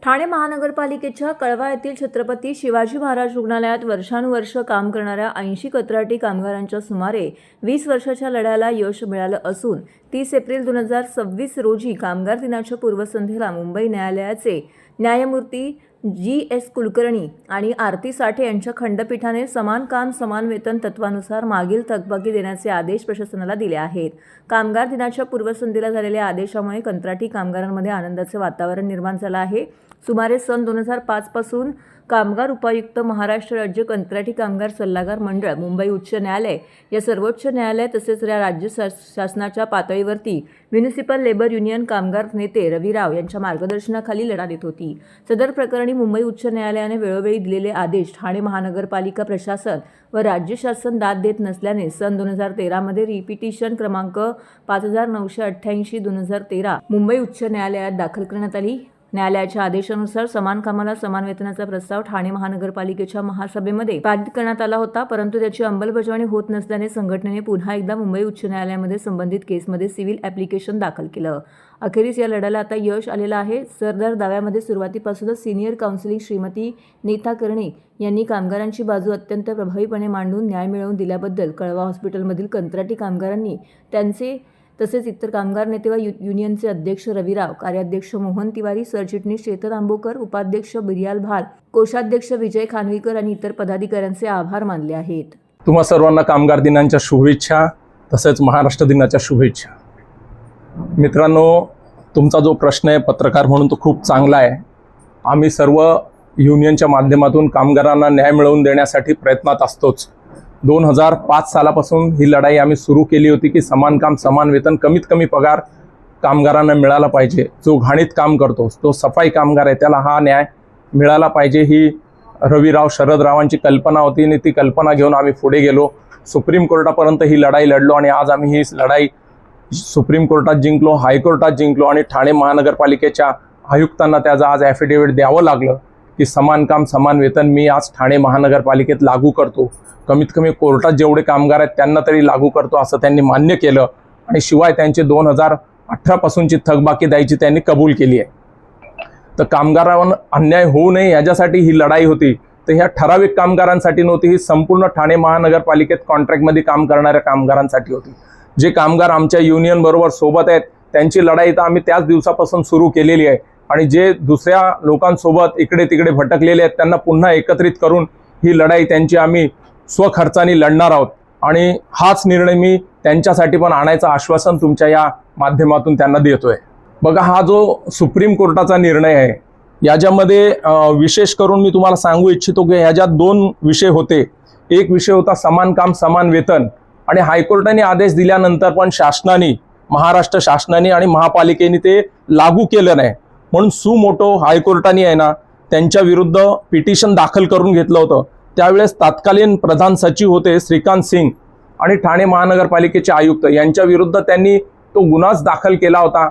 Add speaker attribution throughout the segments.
Speaker 1: ठाणे महानगरपालिकेच्या कळवा येथील छत्रपती शिवाजी महाराज रुग्णालयात वर्षानुवर्ष काम करणाऱ्या 80 कंत्राटी कामगारांच्या सुमारे 20 वर्षाच्या लढ्याला यश मिळालं असून 30 एप्रिल 2026 रोजी कामगार दिनाच्या पूर्वसंध्येला मुंबई न्यायालयाचे न्यायमूर्ती जी.एस. कुलकर्णी आणि आरती साठे यांच्या खंडपीठाने समान काम समान वेतन तत्वानुसार मागील थकबाकी देण्याचे आदेश प्रशासनाला दिले आहेत। कामगार दिनाच्या पूर्वसंध्येला झालेल्या आदेशामुळे कंत्राटी कामगारांमध्ये आनंदाचे वातावरण निर्माण झाले आहे। सुमारे सन 2005 पासून कामगार उपायुक्त, महाराष्ट्र राज्य कंत्राटी कामगार सल्लागार मंडळ, मुंबई उच्च न्यायालय या सर्वोच्च न्यायालय तसेच राज्य शासनाच्या पातळीवरती म्युनिसिपल लेबर युनियन कामगार नेते रवी राव यांच्या मार्गदर्शनाखाली लढा देत होती। सदर प्रकरणी मुंबई उच्च न्यायालयाने वेळोवेळी दिलेले आदेश ठाणे महानगरपालिका प्रशासन व राज्य शासन दाद देत नसल्याने सन 2013 मध्ये रिपिटिशन क्रमांक 5988/2013 मुंबई उच्च न्यायालयात दाखल करण्यात आली। न्यायालयाच्या आदेशानुसार समान कामाला समान वेतनाचा प्रस्ताव ठाणे महानगरपालिकेच्या महासभेमध्ये पारित करण्यात आला होता, परंतु त्याची अंमलबजावणी होत नसल्याने संघटनेने पुन्हा एकदा मुंबई उच्च न्यायालयामध्ये संबंधित केसमध्ये सिव्हिल ॲप्लिकेशन दाखल केलं। अखेरीस या लढ्याला आता यश आलेलं आहे। सदर दाव्यामध्ये सुरुवातीपासूनच सिनियर काउन्सिलिंग श्रीमती नीता कर्णिक यांनी कामगारांची बाजू अत्यंत प्रभावीपणे मांडून न्याय मिळवून दिल्याबद्दल कळवा हॉस्पिटलमधील कंत्राटी कामगारांनी त्यांचे तसेच इतर कामगार नेते व युनियनचे अध्यक्ष रविराव, कार्याध्यक्ष मोहन तिवारी, सरचिटणीस चेतन आंबोकर, उपाध्यक्ष बिरियाल भाल, कोषाध्यक्ष विजय खानविकर आणि इतर पदाधिकाऱ्यांचे आभार मानले आहेत।
Speaker 2: तुम्हा सर्वांना कामगार दिनाच्या शुभेच्छा तसेच महाराष्ट्र दिनाच्या शुभेच्छा। मित्रांनो, तुमचा जो प्रश्न आहे पत्रकार म्हणून तो खूप चांगला आहे। आम्ही सर्व युनियनच्या माध्यमातून कामगारांना न्याय मिळवून देण्यासाठी प्रयत्नात असतोच। 2005 सालापासून ही लढाई आम्ही सुरू केली होती की समान काम समान वेतन, कमीत कमी पगार कामगारांना मिळाला पाहिजे। जो घाणीत काम करतो, तो सफाई कामगार आहे, त्याला हा न्याय मिळाला पाहिजे, ही रविराव शरदरावांची कल्पना होती आणि ती कल्पना घेऊन आम्ही पुढे गेलो। सुप्रीम कोर्टापर्यंत ही लढाई लढलो आणि आज आम्ही ही लढाई सुप्रीम कोर्टात जिंकलो, हायकोर्टात जिंकलो आणि ठाणे महानगरपालिकेच्या आयुक्तांना त्याचं आज ॲफिडेव्हिट द्यावं लागलं की समान काम समान वेतन मी आज ठाणे महानगरपालिकेत लागू करतो। कमीत कमी कोर्टात जेवढे कामगार आहेत त्यांना तरी लागू करतो असं त्यांनी मान्य केलं आणि शिवाय त्यांची 2018 पासूनची थकबाकी द्यायची त्यांनी कबूल केली आहे। तर कामगारांवर अन्याय होऊ नये याच्यासाठी ही लढाई होती। तर ह्या ठराविक कामगारांसाठी नव्हती, ही संपूर्ण ठाणे महानगरपालिकेत कॉन्ट्रॅक्टमध्ये काम करणाऱ्या कामगारांसाठी होती। जे कामगार आमच्या युनियन बरोबर सोबत आहेत त्यांची लढाई तर आम्ही त्याच दिवसापासून सुरू केलेली आहे आणि जे दुसऱ्या लोकांसोबत इकडे तिकडे भटकलेले आहेत त्यांना पुन्हा एकत्रित करून ही लढाई त्यांची आम्ही स्वखर्चाने लढणार आहोत आणि हाच निर्णय मी त्यांच्यासाठी पण आणायचं आश्वासन तुमच्या या माध्यमातून त्यांना देतोय। बघा, हा जो सुप्रीम कोर्टाचा निर्णय आहे याच्यामध्ये विशेष करून मी तुम्हाला सांगू इच्छितो की ह्याच्यात 2 विषय होते। एक विषय होता समान काम समान वेतन आणि हायकोर्टाने आदेश दिल्यानंतर पण शासनाने, महाराष्ट्र शासनाने आणि महापालिकेने ते लागू केलं नाही म्हणून सुमोटो हायकोर्टाने आहे ना त्यांच्या विरुद्ध पिटिशन दाखल करून घेतलं होतं। त्यावेळेस तत्कालीन प्रधान सचिव होते श्रीकांत सिंग आणि ठाणे महानगरपालिकेचे आयुक्त यांच्या विरुद्ध त्यांनी तो गुन्हाच दाखल केला होता।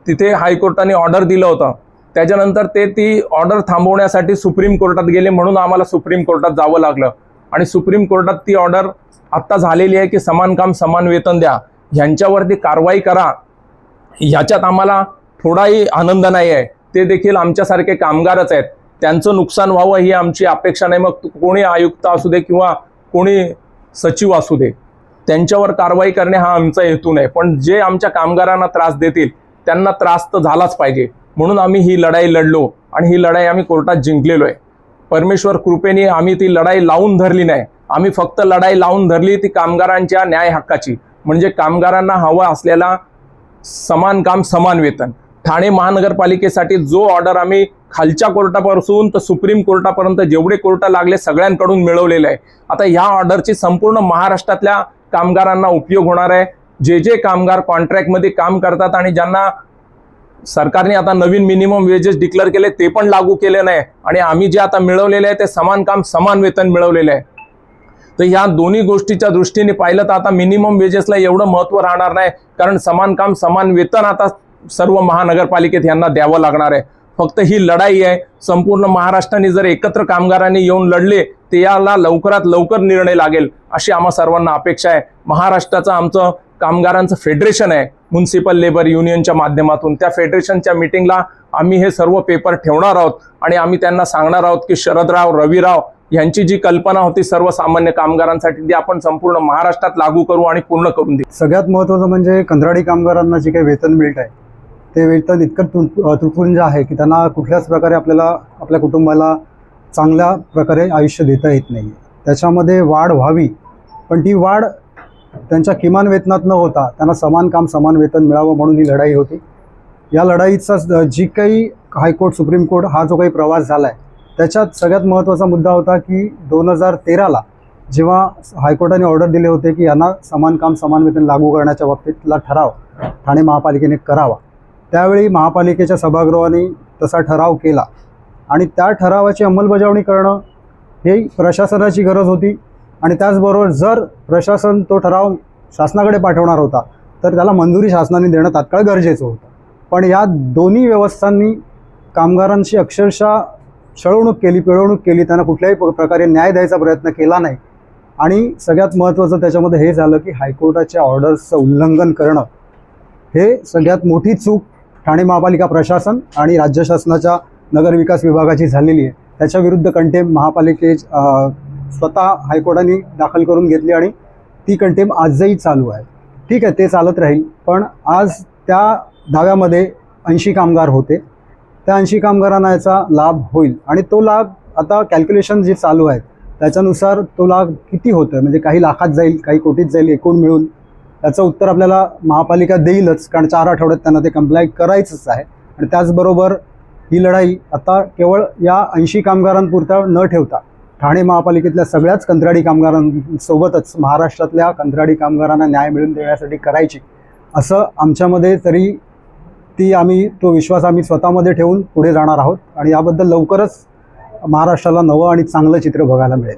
Speaker 2: तिथे हायकोर्टाने ऑर्डर दिलं होतं। त्याच्यानंतर ते ती ऑर्डर थांबवण्यासाठी सुप्रीम कोर्टात गेले म्हणून आम्हाला सुप्रीम कोर्टात जावं लागलं आणि सुप्रीम कोर्टात ती ऑर्डर आत्ता झालेली आहे की समान काम समान वेतन द्या, ह्यांच्यावरती कारवाई करा। ह्याच्यात आम्हाला थोडाही आनंद नाही आहे। ते देखील आमच्यासारखे कामगारच आहेत, त्यांचं नुकसान व्हावं ही आमची अपेक्षा नाही। मग कोणी आयुक्त असू दे किंवा कोणी सचिव असू दे, त्यांच्यावर कारवाई करणे हा आमचा हेतू नाही, पण जे आमच्या कामगारांना त्रास देतील त्यांना त्रास तर झालाच पाहिजे म्हणून आम्ही ही लढाई लढलो आणि ही लढाई आम्ही कोर्टात जिंकलेलो आहे। परमेश्वर कृपेने आम्ही ती लढाई लावून धरली नाही, आम्ही फक्त लढाई लावून धरली ती कामगारांच्या न्याय हक्काची, म्हणजे कामगारांना हवा असलेला समान काम समान वेतन। ठाणे महानगरपालिकेसाठी जो ऑर्डर आम्ही खालच्या कोर्टापासून तर सुप्रीम कोर्टापर्यंत जेवढे कोर्ट लागले सगळ्यांकडून मिळवलेलं आहे। आता ह्या ऑर्डरची संपूर्ण महाराष्ट्रातल्या कामगारांना उपयोग होणार आहे। जे जे कामगार कॉन्ट्रॅक्टमध्ये काम करतात आणि ज्यांना सरकारने आता नवीन मिनिमम वेजेस डिक्लेअर केले ते पण लागू केले नाही आणि आम्ही जे आता मिळवलेले आहे ते समान काम समान वेतन मिळवलेलं आहे। तर ह्या दोन्ही गोष्टीच्या दृष्टीने पाहिलं तर आता मिनिमम वेजेसला एवढं महत्त्व राहणार नाही, कारण समान काम समान वेतन आता सर्व महानगरपालिकेत यांना द्यावं लागणार आहे। फक्त ही लढाई आहे, संपूर्ण महाराष्ट्राने जर एकत्र कामगारांनी येऊन लढले तर याला लवकरात लवकर निर्णय लागेल अशी आम्हा सर्वांना अपेक्षा आहे। महाराष्ट्राचं आमचं कामगारांचं फेडरेशन आहे म्युनिसिपल लेबर युनियनच्या माध्यमातून, त्या फेडरेशनच्या मीटिंगला आम्ही हे सर्व पेपर ठेवणार आहोत आणि आम्ही त्यांना सांगणार आहोत की शरदराव, रविराव यांची जी कल्पना होती सर्वसामान्य कामगारांसाठी ती आपण संपूर्ण महाराष्ट्रात लागू करू आणि पूर्ण करून देऊ.
Speaker 3: सगळ्यात महत्त्वाचं म्हणजे कंत्राटी कामगारांना जे काही वेतन मिळत आहे ते वेतन इतकं तुटपुंज आहे की त्यांना कुठल्याच प्रकारे आपल्याला आपल्या कुटुंबाला चांगल्या प्रकारे आयुष्य देता येत नाही. त्याच्यामध्ये वाढ व्हावी, पण ती वाढ त्यांच्या किमान वेतनात न होता त्यांना समान काम समान वेतन मिळावं म्हणून ही लढाई होती. या लढाईचा जी काही हायकोर्ट, सुप्रीम कोर्ट हा जो काही प्रवास झाला आहे त्याच्यात सगळ्यात महत्त्वाचा मुद्दा होता की 2013ला जेव्हा हायकोर्टाने ऑर्डर दिले होते की यांना समान काम समान वेतन लागू करण्याच्या बाबतीतला ठराव ठाणे महापालिकेने करावा, त्यावेळी महापालिकेच्या सभागृहाने तसा ठराव केला आणि त्या ठरावाची अंमलबजावणी करणं ही प्रशासनाची गरज होती. आणि त्याचबरोबर जर प्रशासन तो ठराव शासनाकडे पाठवणार होता तर त्याला मंजुरी शासनाने देणं तात्काळ गरजेचं होतं. पण या दोन्ही व्यवस्थांनी कामगारांची अक्षरशः छळवणूक केली, पिळवणूक केली, त्यांना कुठल्याही प्रकारे न्याय द्यायचा प्रयत्न केला नाही. आणि सगळ्यात महत्त्वाचं त्याच्यामध्ये हे झालं की हायकोर्टाच्या ऑर्डर्सचं उल्लंघन करणं हे सगळ्यात मोठी चूक ठाणे महापालिका प्रशासन आणि राज्य शासनाच्या नगरविकास विभागाची झालेली आहे. त्याच्याविरुद्ध कंटेम महापालिके स्वतः हायकोर्टाने दाखल करून घेतली आणि ती कंटेम आजही चालू आहे. ठीक आहे, ते चालत राहील, पण आज त्या दाव्यामध्ये 80 कामगार होते. त्या 80 कामगारांना याचा लाभ होईल आणि तो लाभ आता कॅल्क्युलेशन जे चालू आहेत त्याच्यानुसार तो लाभ किती होतं, म्हणजे काही लाखात जाईल, काही कोटीत जाईल, एकूण मिळून त्याचं उत्तर आपल्याला महापालिका देईलच, कारण 4 आठवड्यात त्यांना ते कंप्लाय करायचंच आहे. आणि त्याचबरोबर ही लढाई आता केवळ या 80 कामगारांपुरता न ठेवता ठाणे महापालिकेतल्या सगळ्याच कंत्राटी कामगारांसोबतच महाराष्ट्रातल्या कंत्राटी कामगारांना न्याय मिळवून देण्यासाठी करायची, असं आमच्यामध्ये तरी तो विश्वास आम्ही स्वतःमध्ये ठेवून पुढे जाणार आहोत. आणि याबद्दल लवकरच महाराष्ट्राला नवं आणि चांगलं चित्र बघायला मिळेल.